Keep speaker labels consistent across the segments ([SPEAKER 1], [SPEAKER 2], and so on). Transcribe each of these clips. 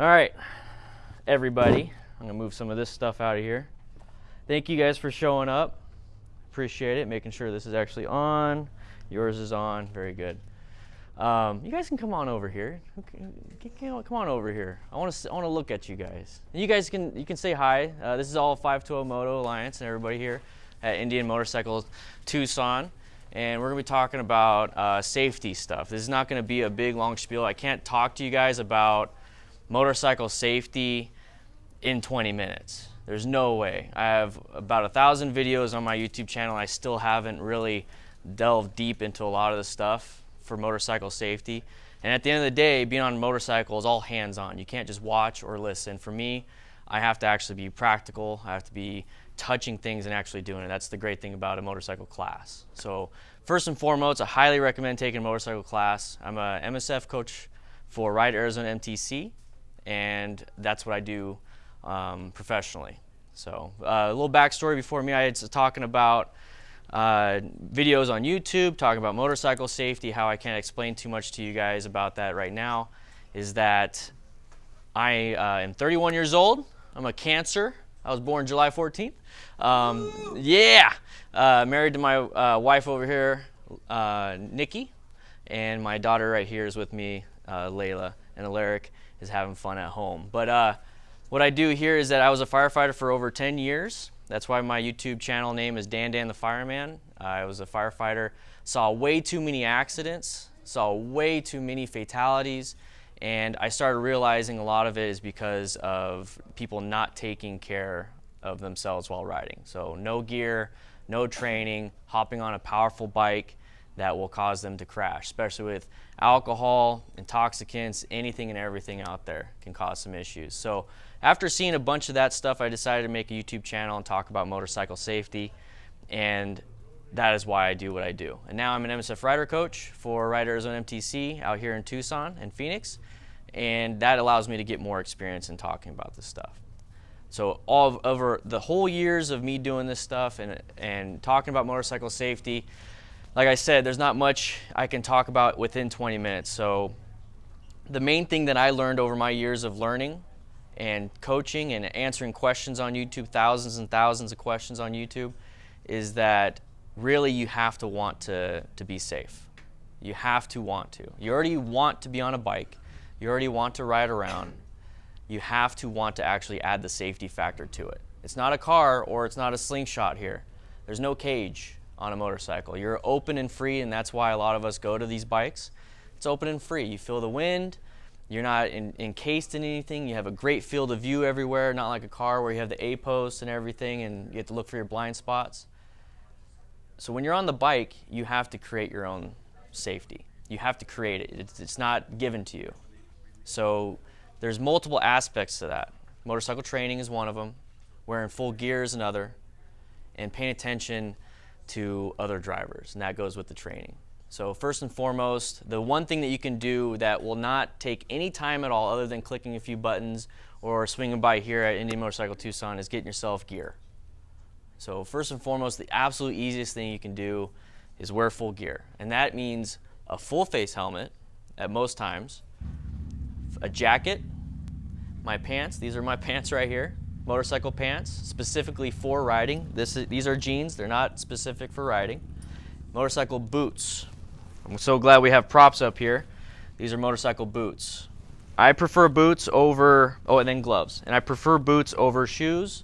[SPEAKER 1] All right, everybody, I'm gonna move some of this stuff out of here. Thank you guys for showing up. Appreciate it, making sure this is actually on. Yours is on, very good. You guys can come on over here. Come on over here. I want to look at you guys. And you guys can say hi. This is all 520 Moto Alliance and everybody here at Indian Motorcycle Tucson. And we're going to be talking about safety stuff. This is not going to be a big, long spiel. I can't talk to you guys about motorcycle safety in 20 minutes. There's no way. I have about 1,000 videos on my YouTube channel. I still haven't really delved deep into a lot of the stuff for motorcycle safety. And at the end of the day, being on a motorcycle is all hands-on. You can't just watch or listen. For me, I have to actually be practical. I have to be touching things and actually doing it. That's the great thing about a motorcycle class. So first and foremost, I highly recommend taking a motorcycle class. I'm a MSF coach for Ride Arizona MTC, and that's what I do professionally. So a little backstory before me, I was talking about videos on YouTube, talking about motorcycle safety. How I can't explain too much to you guys about that right now is that I am 31 years old. I'm a Cancer. I was born July 14th. Married to my wife over here, Nikki, and my daughter right here is with me, Layla, and Alaric is having fun at home. But what I do here is that I was a firefighter for over 10 years. That's why my YouTube channel name is Dan the Fireman. I was a firefighter, saw way too many accidents, saw way too many fatalities, and I started realizing a lot of it is because of people not taking care of themselves while riding. So no gear, no training, hopping on a powerful bike that will cause them to crash, especially with alcohol, intoxicants, anything and everything out there can cause some issues. So after seeing a bunch of that stuff, I decided to make a YouTube channel and talk about motorcycle safety, and that is why I do what I do. And now I'm an MSF rider coach for Ride Arizona MTC out here in Tucson and Phoenix, and that allows me to get more experience in talking about this stuff. So over the whole years of me doing this stuff and talking about motorcycle safety, like I said, there's not much I can talk about within 20 minutes. So the main thing that I learned over my years of learning and coaching and answering questions on YouTube, thousands and thousands of questions on YouTube, is that really you have to want to be safe. You have to want to. You already want to be on a bike. You already want to ride around. You have to want to actually add the safety factor to it. It's not a car or it's not a slingshot here. There's no cage on a motorcycle. You're open and free, and that's why a lot of us go to these bikes. It's open and free. You feel the wind. You're not encased in anything. You have a great field of view everywhere, not like a car where you have the A-posts and everything and you have to look for your blind spots. So when you're on the bike, you have to create your own safety. You have to create it. It's not given to you. So there's multiple aspects to that. Motorcycle training is one of them. Wearing full gear is another. And paying attention to other drivers, and that goes with the training. So first and foremost, the one thing that you can do that will not take any time at all other than clicking a few buttons or swinging by here at Indian Motorcycle Tucson is getting yourself gear. So first and foremost, the absolute easiest thing you can do is wear full gear. And that means a full face helmet at most times, a jacket, my pants, these are my pants right here, motorcycle pants, specifically for riding. These are jeans, they're not specific for riding. Motorcycle boots. I'm so glad we have props up here. These are motorcycle boots. I prefer boots over, and then gloves. And I prefer boots over shoes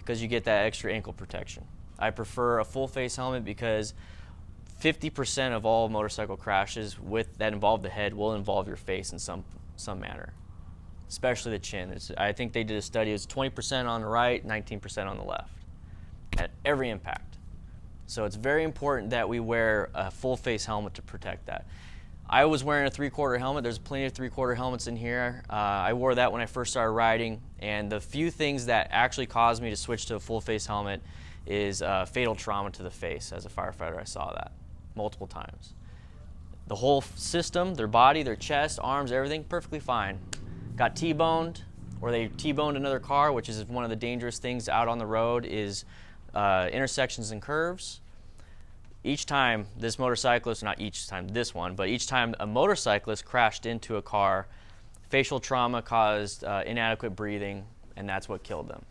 [SPEAKER 1] because you get that extra ankle protection. I prefer a full face helmet because 50% of all motorcycle crashes that involve the head will involve your face in some manner, especially the chin. I think they did a study, it's 20% on the right, 19% on the left at every impact. So it's very important that we wear a full face helmet to protect that. I was wearing a 3/4 helmet. There's plenty of 3/4 helmets in here. I wore that when I first started riding, and the few things that actually caused me to switch to a full face helmet is fatal trauma to the face. As a firefighter, I saw that multiple times. The whole system, their body, their chest, arms, everything, perfectly fine. Got T-boned, or they T-boned another car, which is one of the dangerous things out on the road is intersections and curves. Each time this motorcyclist, not each time this one, but each time a motorcyclist crashed into a car, facial trauma caused inadequate breathing, and that's what killed them.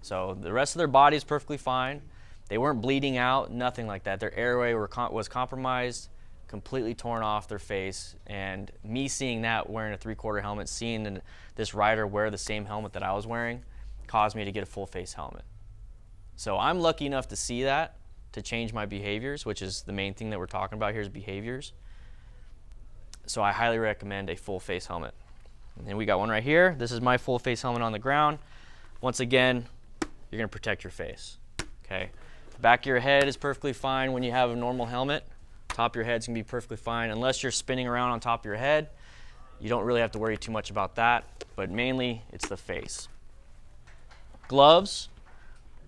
[SPEAKER 1] So the rest of their body is perfectly fine. They weren't bleeding out, nothing like that. Their airway was compromised, completely torn off their face. And me seeing that, wearing a 3/4 helmet, seeing this rider wear the same helmet that I was wearing, caused me to get a full face helmet. So I'm lucky enough to see that, to change my behaviors, which is the main thing that we're talking about here is behaviors. So I highly recommend a full face helmet. And we got one right here. This is my full face helmet on the ground. Once again, you're going to protect your face. Okay. The back of your head is perfectly fine when you have a normal helmet. Top of your head's going to be perfectly fine. Unless you're spinning around on top of your head, you don't really have to worry too much about that. But mainly, it's the face. Gloves.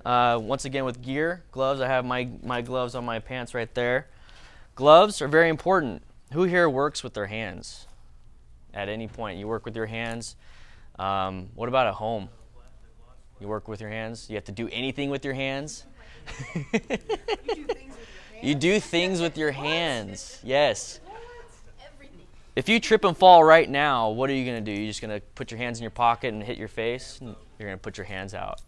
[SPEAKER 1] Once again with gear. Gloves, I have my gloves on my pants right there. Gloves are very important. Who here works with their hands? At any point, you work with your hands. What about at home? You work with your hands? You have to do anything with your hands? You do things with your hands. Yes. If you trip and fall right now, what are you going to do? You're just going to put your hands in your pocket and hit your face? You're going to put your hands out.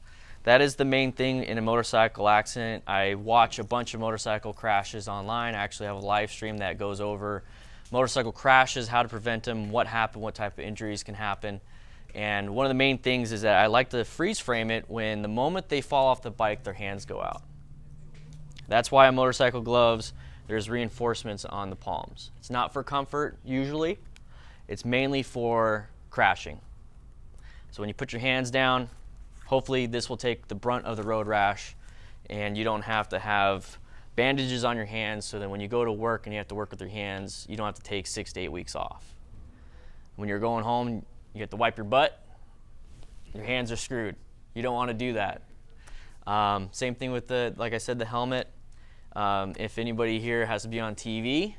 [SPEAKER 1] That is the main thing in a motorcycle accident. I watch a bunch of motorcycle crashes online. I actually have a live stream that goes over motorcycle crashes, how to prevent them, what happened, what type of injuries can happen. And one of the main things is that I like to freeze frame it when the moment they fall off the bike, their hands go out. That's why on motorcycle gloves, there's reinforcements on the palms. It's not for comfort, usually. It's mainly for crashing. So when you put your hands down, hopefully this will take the brunt of the road rash, and you don't have to have bandages on your hands so that when you go to work and you have to work with your hands, you don't have to take 6 to 8 weeks off. When you're going home, you have to wipe your butt, your hands are screwed. You don't want to do that. Same thing with like I said, the helmet. If anybody here has to be on TV,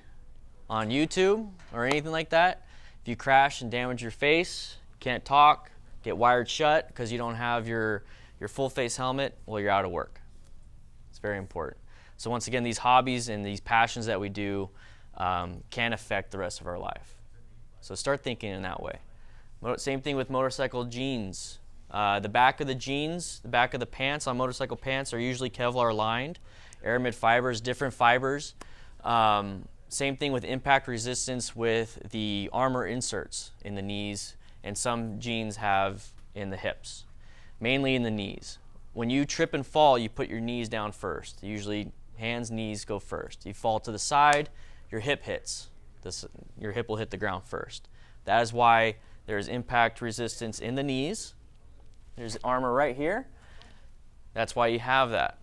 [SPEAKER 1] on YouTube, or anything like that, if you crash and damage your face, can't talk, get wired shut because you don't have your full face helmet, well, you're out of work. It's very important. So once again, these hobbies and these passions that we do can affect the rest of our life. So start thinking in that way. Same thing with motorcycle jeans. The back of the jeans, the back of the pants on motorcycle pants are usually Kevlar lined. Aramid fibers, different fibers. Same thing with impact resistance with the armor inserts in the knees, and some jeans have in the hips, mainly in the knees. When you trip and fall, you put your knees down first. Usually hands, knees go first. You fall to the side, your hip hits. Your hip will hit the ground first. That is why there's impact resistance in the knees. There's armor right here. That's why you have that.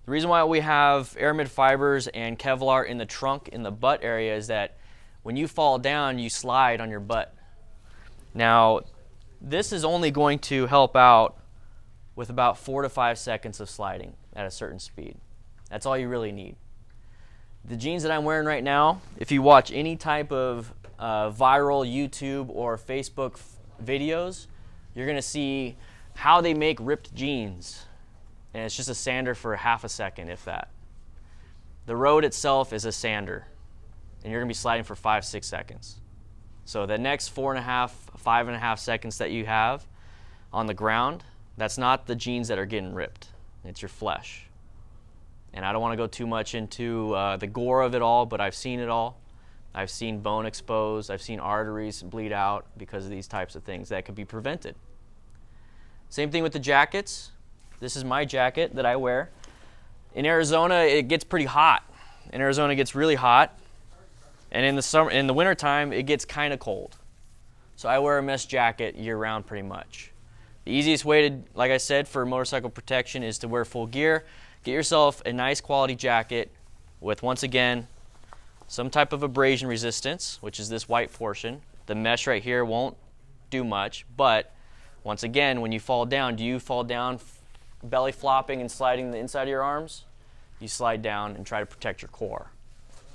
[SPEAKER 1] The reason why we have aramid fibers and Kevlar in the trunk, in the butt area, is that when you fall down, you slide on your butt. Now, this is only going to help out with about 4 to 5 seconds of sliding at a certain speed. That's all you really need. The jeans that I'm wearing right now, if you watch any type of viral YouTube or Facebook videos, you're going to see how they make ripped jeans. And it's just a sander for half a second, if that. The road itself is a sander, and you're going to be sliding for 5-6 seconds. So the next 4.5, 5.5 seconds that you have on the ground, that's not the jeans that are getting ripped. It's your flesh. And I don't want to go too much into the gore of it all, but I've seen it all. I've seen bone exposed. I've seen arteries bleed out because of these types of things that could be prevented. Same thing with the jackets. This is my jacket that I wear. In Arizona, it gets pretty hot. In Arizona, it gets really hot. And in the wintertime, it gets kind of cold. So I wear a mesh jacket year-round pretty much. The easiest way to, like I said, for motorcycle protection is to wear full gear. Get yourself a nice quality jacket with, once again, some type of abrasion resistance, which is this white portion. The mesh right here won't do much, but once again, when you fall down, do you fall down belly flopping and sliding the inside of your arms? You slide down and try to protect your core.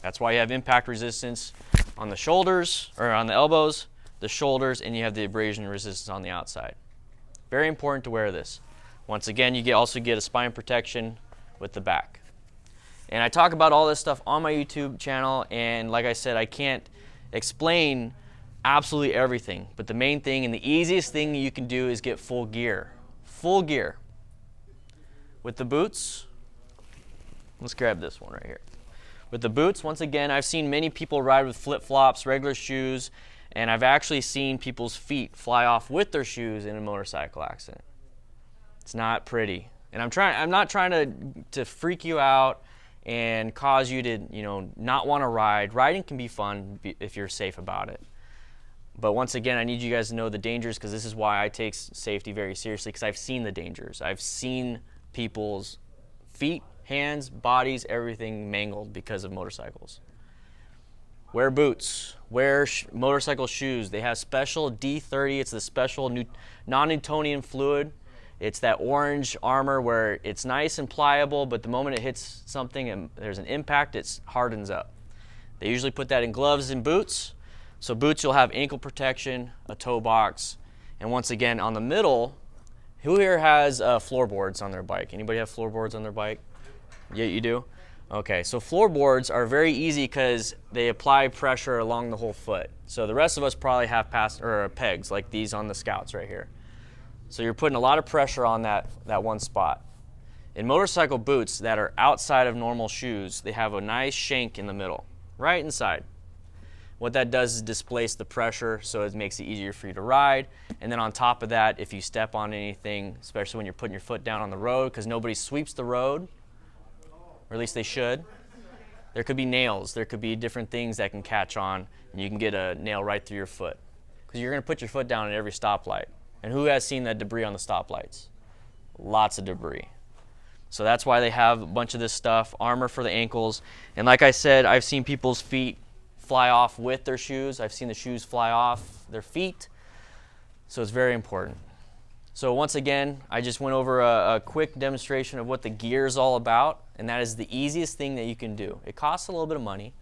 [SPEAKER 1] That's why you have impact resistance on the shoulders, or on the elbows, the shoulders, and you have the abrasion resistance on the outside. Very important to wear this. Once again, you also get a spine protection with the back. And I talk about all this stuff on my YouTube channel, and like I said, I can't explain absolutely everything. But the main thing and the easiest thing you can do is get full gear. Full gear. With the boots, let's grab this one right here. With the boots, once again, I've seen many people ride with flip-flops, regular shoes, and I've actually seen people's feet fly off with their shoes in a motorcycle accident. It's not pretty. And I'm not trying to freak you out and cause you to, not want to ride. Riding can be fun if you're safe about it. But once again, I need you guys to know the dangers, because this is why I take safety very seriously, because I've seen the dangers. I've seen people's feet, hands, bodies, everything mangled because of motorcycles. Wear boots. Wear motorcycle shoes. They have special D30. It's the special non-Newtonian fluid. It's that orange armor where it's nice and pliable, but the moment it hits something and there's an impact, it hardens up. They usually put that in gloves and boots. So boots, you'll have ankle protection, a toe box, and once again, on the middle, who here has floorboards on their bike? Anybody have floorboards on their bike? Yeah, you do? Okay, so floorboards are very easy because they apply pressure along the whole foot. So the rest of us probably have pegs like these on the Scouts right here. So you're putting a lot of pressure on that one spot. In motorcycle boots that are outside of normal shoes, they have a nice shank in the middle, right inside. What that does is displace the pressure, so it makes it easier for you to ride. And then on top of that, if you step on anything, especially when you're putting your foot down on the road, because nobody sweeps the road, or at least they should, there could be nails, there could be different things that can catch on, and you can get a nail right through your foot. Because you're going to put your foot down at every stoplight. And who has seen that debris on the stoplights? Lots of debris. So that's why they have a bunch of this stuff, armor for the ankles. And like I said, I've seen people's feet fly off with their shoes. I've seen the shoes fly off their feet. So it's very important. So once again, I just went over a quick demonstration of what the gear is all about, and that is the easiest thing that you can do. It costs a little bit of money,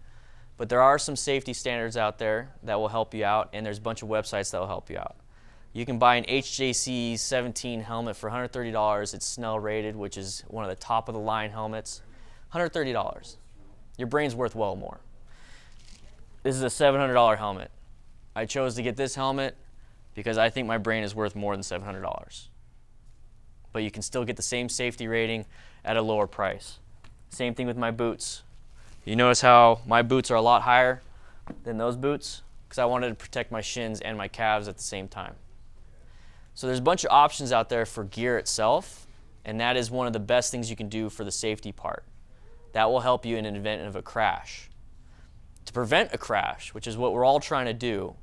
[SPEAKER 1] but there are some safety standards out there that will help you out, and there's a bunch of websites that will help you out. You can buy an HJC 17 helmet for $130. It's Snell rated, which is one of the top of the line helmets. $130. Your brain's worth well more. This is a $700 helmet. I chose to get this helmet because I think my brain is worth more than $700. But you can still get the same safety rating at a lower price. Same thing with my boots. You notice how my boots are a lot higher than those boots? Because I wanted to protect my shins and my calves at the same time. So there's a bunch of options out there for gear itself, and that is one of the best things you can do for the safety part. That will help you in an event of a crash. To prevent a crash, which is what we're all trying to do,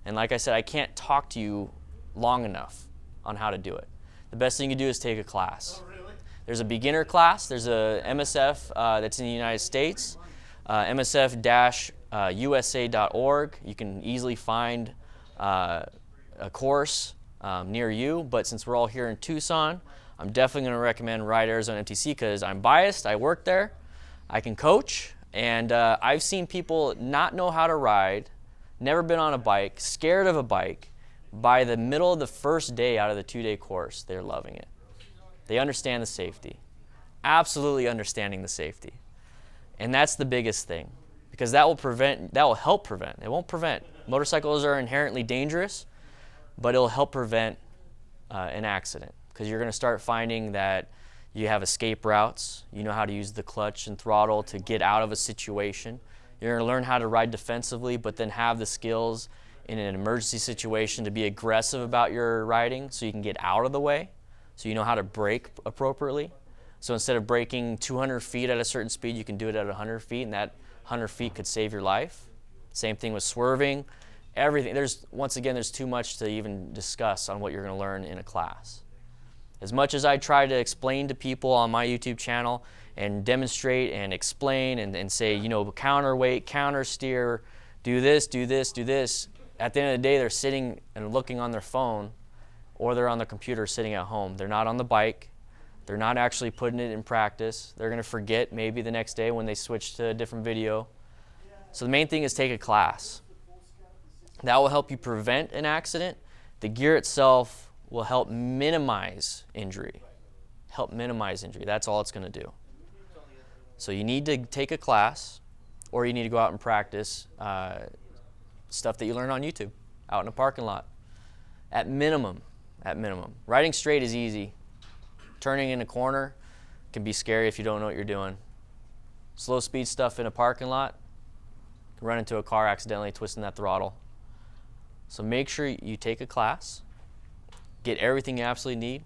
[SPEAKER 1] and like I said, I can't talk to you long enough on how to do it. The best thing you can do is take a class. Oh, really? There's a beginner class. There's a MSF that's in the United States, msf-usa.org. You can easily find a course near you, but since we're all here in Tucson, I'm definitely going to recommend Ride Arizona MTC because I'm biased. I work there. I can coach, and I've seen people not know how to ride, never been on a bike, scared of a bike. By the middle of the first day out of the 2-day course, they're loving it. They understand the safety, absolutely understanding the safety. And that's the biggest thing, because that will help prevent. It won't prevent. Motorcycles are inherently dangerous, but it'll help prevent an accident, because you're going to start finding that you have escape routes. You know how to use the clutch and throttle to get out of a situation. You're going to learn how to ride defensively, but then have the skills in an emergency situation to be aggressive about your riding so you can get out of the way, so you know how to brake appropriately. So instead of braking 200 feet at a certain speed, you can do it at 100 feet, and that 100 feet could save your life. Same thing with swerving. Everything. Once again, there's too much to even discuss on what you're going to learn in a class. As much as I try to explain to people on my YouTube channel and demonstrate and explain and say, counterweight, counter steer, do this, do this, do this, at the end of the day, they're sitting and looking on their phone, or they're on their computer sitting at home. They're not on the bike. They're not actually putting it in practice. They're going to forget maybe the next day when they switch to a different video. So the main thing is take a class. That will help you prevent an accident. The gear itself will help minimize injury. That's all it's going to do. So you need to take a class, or you need to go out and practice stuff that you learn on YouTube, out in a parking lot. At minimum. Riding straight is easy. Turning in a corner can be scary if you don't know what you're doing. Slow speed stuff in a parking lot, can run into a car accidentally twisting that throttle. So make sure you take a class, get everything you absolutely need.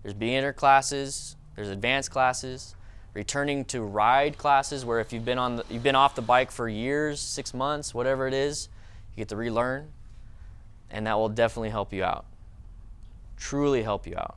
[SPEAKER 1] There's beginner classes, there's advanced classes, returning to ride classes where if you've been off the bike for years, 6 months, whatever it is, you get to relearn, and that will definitely help you out. Truly help you out.